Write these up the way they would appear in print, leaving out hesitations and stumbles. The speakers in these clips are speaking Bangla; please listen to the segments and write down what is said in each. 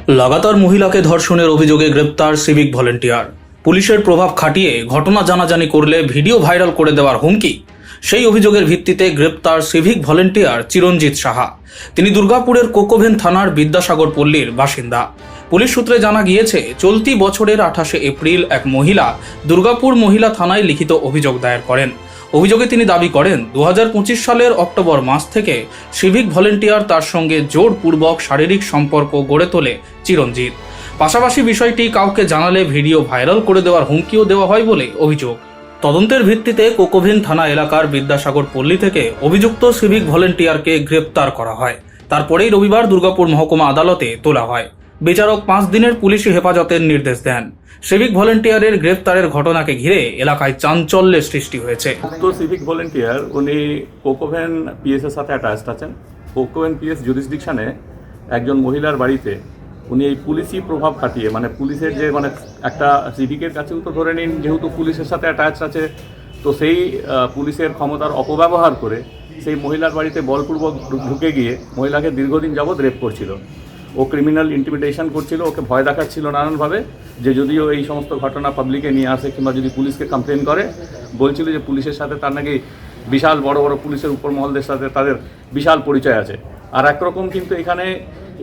লাগাতার মহিলাকে ধর্ষণের অভিযোগে গ্রেপ্তার সিভিক ভলেন্টিয়ার। পুলিশের প্রভাব খাটিয়ে ঘটনা জানাজানি করলে ভিডিও ভাইরাল করে দেওয়ার হুমকি। সেই অভিযোগের ভিত্তিতে গ্রেপ্তার সিভিক ভলেন্টিয়ার চিরঞ্জিত সাহা। তিনি দুর্গাপুরের কোকোভেন থানার বিদ্যাসাগর পল্লীর বাসিন্দা। পুলিশ সূত্রে জানা গিয়েছে, চলতি বছরের 28শে এপ্রিল এক মহিলা দুর্গাপুর মহিলা থানায় লিখিত অভিযোগ দায়ের করেন। অভিযোগে তিনি দাবি করেন, 2025 সালের অক্টোবর মাস থেকে সিভিক ভলেন্টিয়ার তার সঙ্গে জোরপূর্বক শারীরিক সম্পর্ক গড়ে তোলে চিরঞ্জিত। পাশাপাশি বিষয়টি কাউকে জানালে ভিডিও ভাইরাল করে দেওয়ার হুমকিও দেওয়া হয় বলে অভিযোগ। তদন্তের ভিত্তিতে কোকোভেন থানা এলাকার বিদ্যাসাগর পল্লী থেকে অভিযুক্ত সিভিক ভলেন্টিয়ারকে গ্রেপ্তার করা হয়। তারপরেই রবিবার দুর্গাপুর মহকুমা আদালতে তোলা হয়। বিচারক 5 দিনের পুলিশি হেফাজতের নির্দেশ দেন। সিভিক ভলেন্টিয়ারের গ্রেপ্তারের ঘটনাকে ঘিরে এলাকায় চাঞ্চল্যের সৃষ্টি হয়েছে। তো সিভিক ভলেন্টিয়ার উনি কোকোভেন পিএস এর সাথে অ্যাটাচড আছেন। কোকোভেন পিএস জুরিসডিকশনে একজন মহিলার বাড়িতে উনি এই পুলিশি প্রভাব খাটিয়ে, মানে পুলিশের যে একটা সিভিকের কাছেও তো ধরে নিন, যেহেতু পুলিশের সাথে অ্যাটাচ আছে, তো সেই পুলিশের ক্ষমতার অপব্যবহার করে সেই মহিলার বাড়িতে বলপূর্বক ঢুকে গিয়ে মহিলাকে দীর্ঘদিন যাবৎ রেপ করছিল। ও ক্রিমিনাল ইন্টিমিডেশন করছিল, ওকে ভয় দেখাচ্ছিল নানানভাবে, যে যদিও এই সমস্ত ঘটনা পাবলিকে নিয়ে আসে কিংবা যদি পুলিশকে কমপ্লেন করে, বলছিল যে পুলিশের সাথে তার নাকি বিশাল বড় বড় পুলিশের উপর মহলদের সাথে তাদের বিশাল পরিচয় আছে। আর একরকম কিন্তু এখানে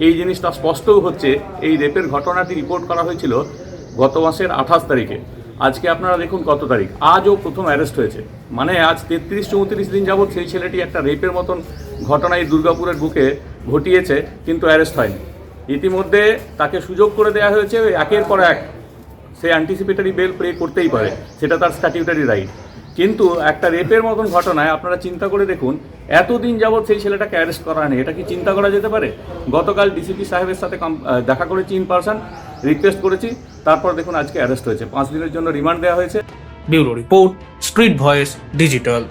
এই জিনিসটা স্পষ্টও হচ্ছে, এই রেপের ঘটনাটি রিপোর্ট করা হয়েছিল গত মাসের 28 তারিখে। আজকে আপনারা দেখুন কত তারিখ, আজও প্রথম অ্যারেস্ট হয়েছে। মানে আজ 33-34 দিন যাবৎ সেই ছেলেটি একটা রেপের মতন ঘটনা এই দুর্গাপুরের বুকে ঘটিয়েছে, কিন্তু অ্যারেস্ট হয়নি। ইতিমধ্যে তাকে সুযোগ করে দেওয়া হয়েছে, একের পর এক সে অ্যান্টিসিপেটরি বেল প্রে করতেই পারে, সেটা তার স্ট্যাটিউটারি রাইট। কিন্তু একটা রেপের মতন ঘটনায় আপনারা চিন্তা করে দেখুন, এতদিন যাবৎ সেই ছেলেটাকে অ্যারেস্ট করা হয়নি। এটা কি চিন্তা করা যেতে পারে? গতকাল ডিসিপি সাহেবের সাথে দেখা করেছি, ইন পারসন রিকোয়েস্ট করেছি, তারপর দেখুন আজকে অ্যারেস্ট হয়েছে। 5 দিনের জন্য রিমান্ড দেওয়া হয়েছে। Bureau report, street voice digital.